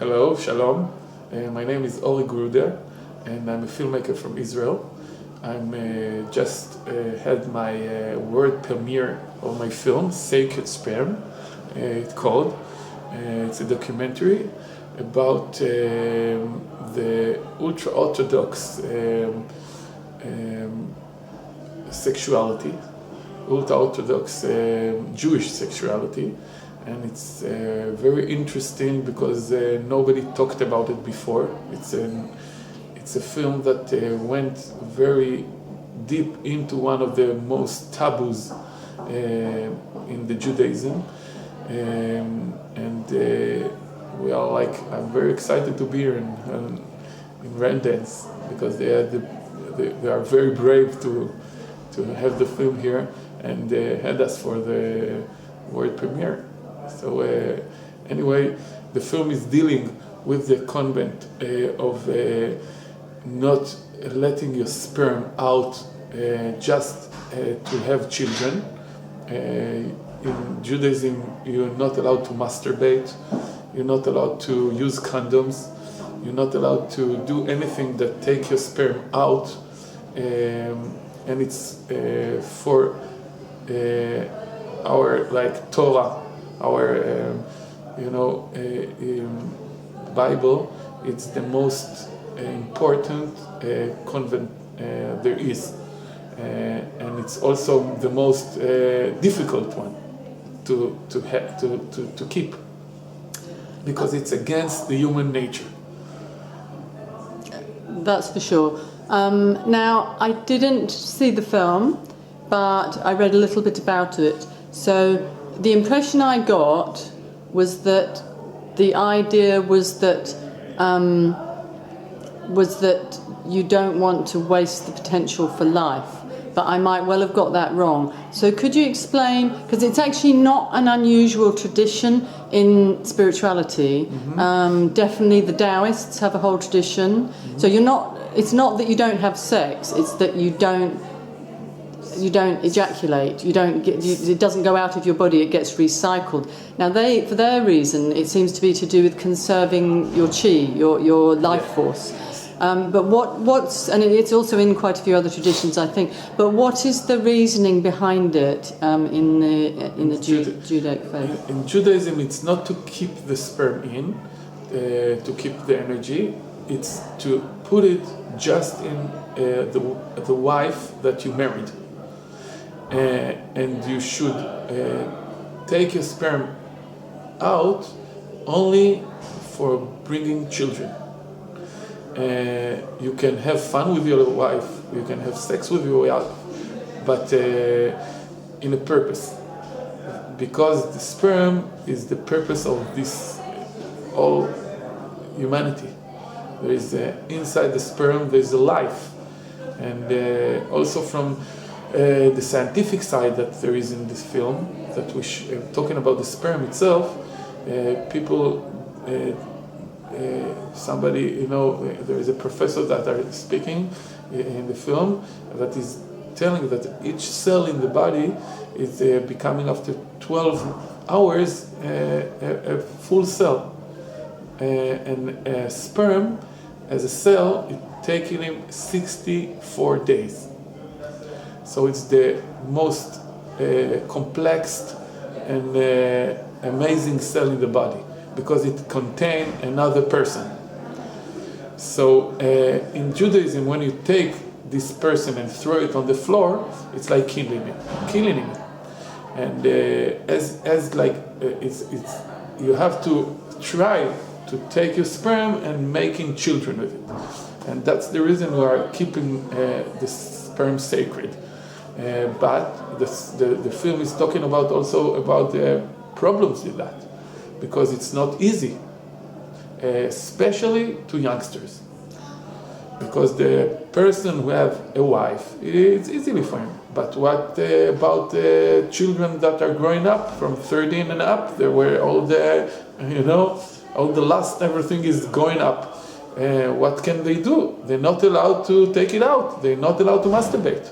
Hello, shalom. My name is ORI GRUDER, and I'm a filmmaker from Israel. I'm just had my world premiere of my film, Sacred Sperm, it's called. It's a documentary about the Ultra Orthodox sexuality, Ultra Orthodox Jewish sexuality. And it's very interesting because nobody talked about it before. It's a film that went very deep into one of the most taboos in the Judaism, and we are I'm very excited to be here in Raindance because they are very brave to have the film here and had us for the world premiere. So anyway, the film is dealing with the concept of not letting your sperm out just to have children. In Judaism, you're not allowed to masturbate, you're not allowed to use condoms, you're not allowed to do anything that take your sperm out, and it's for our Torah. Our, Bible, it's the most important convent there is, and it's also the most difficult one to keep, because it's against the human nature. That's for sure. Now, I didn't see the film, but I read a little bit about it. So the impression I got was that the idea was that you don't want to waste the potential for life, but I might well have got that wrong. So could you explain, because it's actually not an unusual tradition in spirituality. Mm-hmm. Definitely the Taoists have a whole tradition. Mm-hmm. So it's not that you don't have sex, it's that you don't ejaculate, it doesn't go out of your body, it gets recycled. Now for their reason, it seems to be to do with conserving your chi, your life force. But what's, and it's also in quite a few other traditions, I think, but what is the reasoning behind it in the Judaic faith? In Judaism, it's not to keep the sperm in, to keep the energy, it's to put it just in the wife that you married. And you should take your sperm out only for bringing children. You can have fun with your wife, you can have sex with your wife, but in a purpose. Because the sperm is the purpose of this all humanity. There is inside the sperm, there's a life. And also from the scientific side that there is in this film, that talking about the sperm itself, people, somebody, there is a professor that are speaking in the film that is telling that each cell in the body is becoming after 12 hours a full cell, and sperm as a cell is taking him 64 days. So it's the most complex and amazing cell in the body because it contains another person. So in Judaism, when you take this person and throw it on the floor, it's like killing him. And you have to try to take your sperm and making children with it. And that's the reason we are keeping the sperm sacred. But the film is talking also about the problems with that, because it's not easy, especially to youngsters. Because the person who have a wife, it's easily for him. But what about the children that are growing up from 13 and up? There were all the lust, everything is going up. What can they do? They're not allowed to take it out. They're not allowed to masturbate.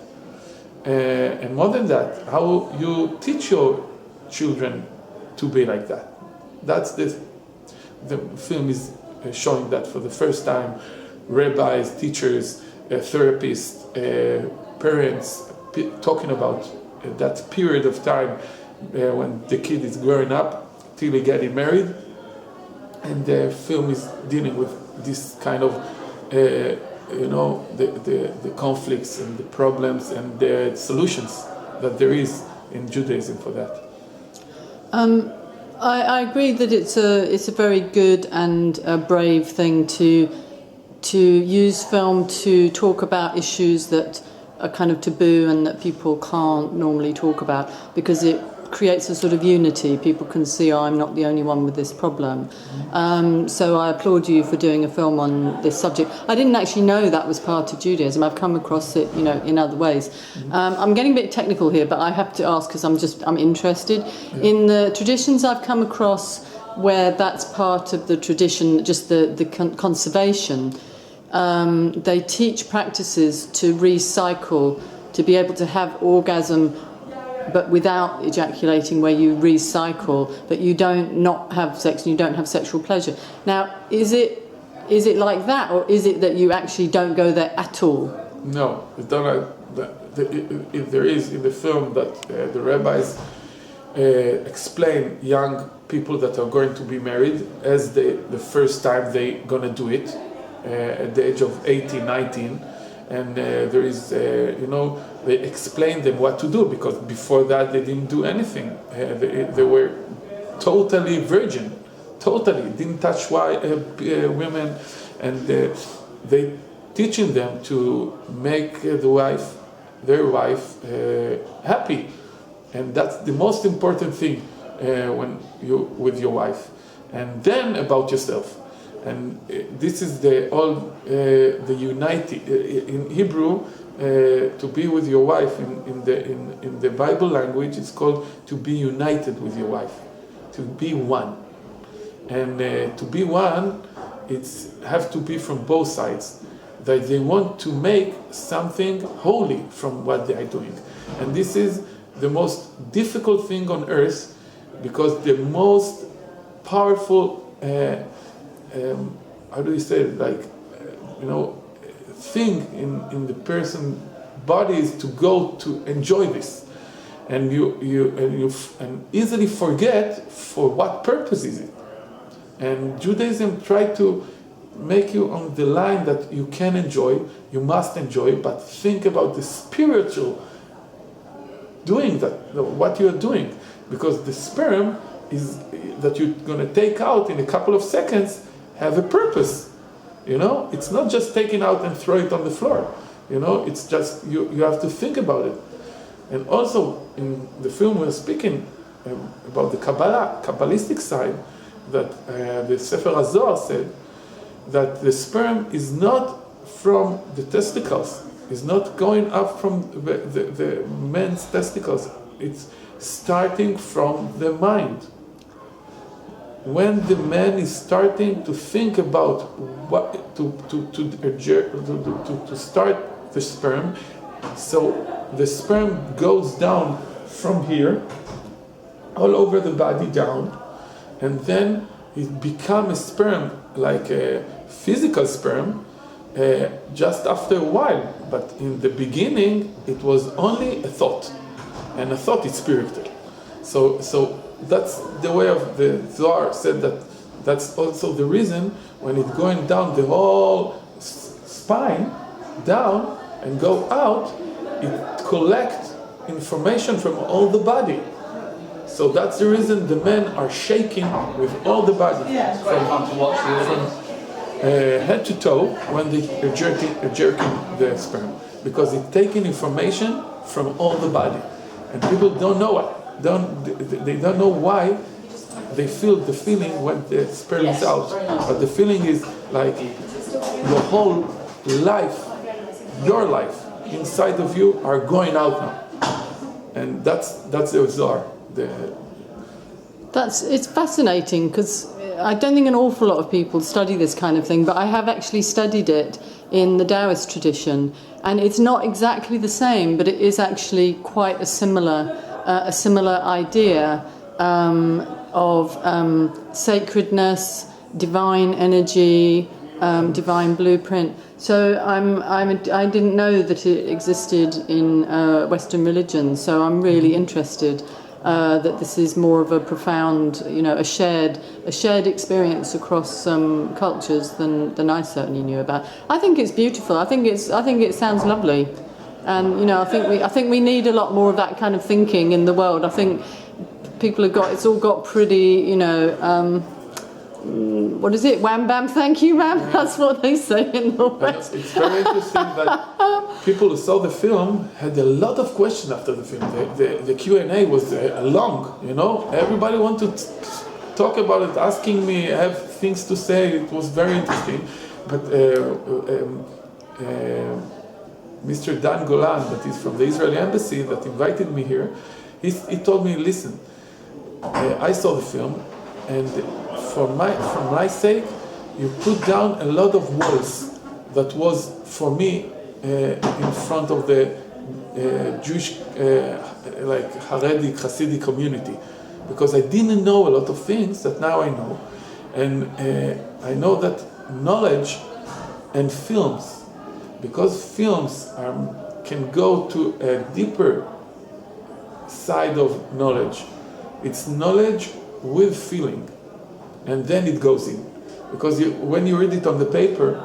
And more than that, how you teach your children to be like that. That's the the film is showing that for the first time, rabbis, teachers, therapists, parents talking about that period of time when the kid is growing up till he getting married, and the film is dealing with this kind of the conflicts and the problems and the solutions that there is in Judaism for that. I agree that it's a very good and brave thing to use film to talk about issues that are kind of taboo and that people can't normally talk about, because it creates a sort of unity. People can see, I'm not the only one with this problem. So I applaud you for doing a film on this subject. I didn't actually know that was part of Judaism. I've come across it, in other ways. I'm getting a bit technical here, but I have to ask because I'm interested. In the traditions I've come across where that's part of the tradition, just the conservation, they teach practices to recycle, to be able to have orgasm but without ejaculating, where you recycle, but you don't not have sex and you don't have sexual pleasure. Now, is it like that, or is it that you actually don't go there at all? No, there is in the film that the rabbis explain young people that are going to be married as the first time they're going to do it at the age of 18, 19. And there is, they explain them what to do, because before that they didn't do anything. They were totally virgin, totally didn't touch women, and they teaching them to make their wife happy, and that's the most important thing when you with your wife, and then about yourself. And this is the united in Hebrew. To be with your wife in the Bible language, it's called to be united with your wife, to be one. And to be one, it's have to be from both sides, that they want to make something holy from what they are doing. And this is the most difficult thing on earth, because the most powerful how do you say it? Thing in the person's body is to go to enjoy this, and you easily forget for what purpose is it. And Judaism tried to make you on the line that you can enjoy, you must enjoy, but think about the spiritual doing that, what you're doing, because the sperm is that you're going to take out in a couple of seconds have a purpose. It's not just taking out and throw it on the floor. It's just you have to think about it. And also in the film we're speaking about the Kabbalistic side, that the Sefer HaZohar said that the sperm is not from the testicles, is not going up from the man's testicles. It's starting from the mind. When the man is starting to think about what to start the sperm, so the sperm goes down from here all over the body down, and then it becomes a sperm, like a physical sperm, just after a while. But in the beginning it was only a thought, and a thought is spiritual. So that's the way of the Zohar said that. That's also the reason when it's going down the whole spine down and go out, it collects information from all the body. So that's the reason the men are shaking with all the body, from head to toe, when they are jerking the sperm, because it's taking information from all the body, and people don't know it. They don't know why they feel the feeling when the sperm is out, but the feeling is like your whole life, your life inside of you are going out now, and that's the Zohar. It's fascinating, because I don't think an awful lot of people study this kind of thing, but I have actually studied it in the Taoist tradition, and it's not exactly the same, but it is actually quite a similar idea of sacredness divine energy, divine blueprint. So I didn't know that it existed in Western religions. So I'm really interested that this is more of a profound, a shared experience across cultures than I certainly knew about. I think it's beautiful. I think it sounds lovely, and I think we need a lot more of that kind of thinking in the world. I think people it's all got pretty, what is it? Wham bam, thank you, ma'am. That's what they say in the West. It's very interesting that people who saw the film had a lot of questions after the film. The Q&A was long, Everybody wanted to talk about it, asking me, have things to say. It was very interesting. But Mr. Dan Golan, that is from the Israeli embassy, that invited me here, he told me, listen, I saw the film, and for my sake, you put down a lot of walls that was, for me, in front of the Jewish, Hasidic community, because I didn't know a lot of things that now I know, and I know that knowledge and films, because films can go to a deeper side of knowledge. It's knowledge with feeling, and then it goes in. Because when you read it on the paper,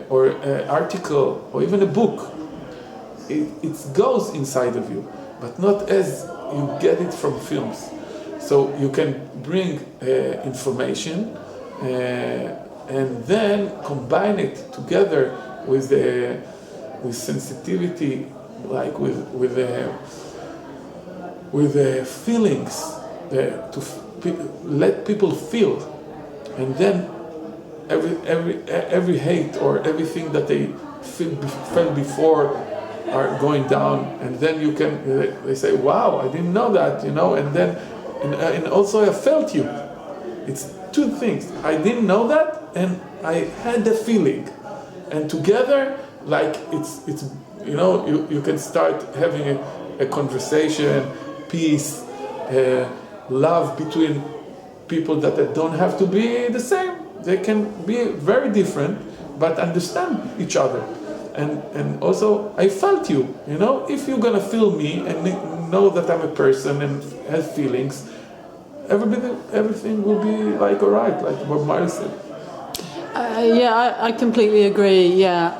or an article, or even a book, it goes inside of you, but not as you get it from films. So you can bring information and then combine it together with sensitivity, like with feelings, to let people feel, and then every hate or everything that they felt before are going down, and then they say, wow, I didn't know that, and then and also I felt you. It's two things. I didn't know that, and I had the feeling, and together, like it's you can start having a conversation, peace, love between people that don't have to be the same. They can be very different, but understand each other. And also, I felt you. If you're gonna feel me and know that I'm a person and have feelings, everything will be like alright, like what Marley said. Yeah, I completely agree. Yeah.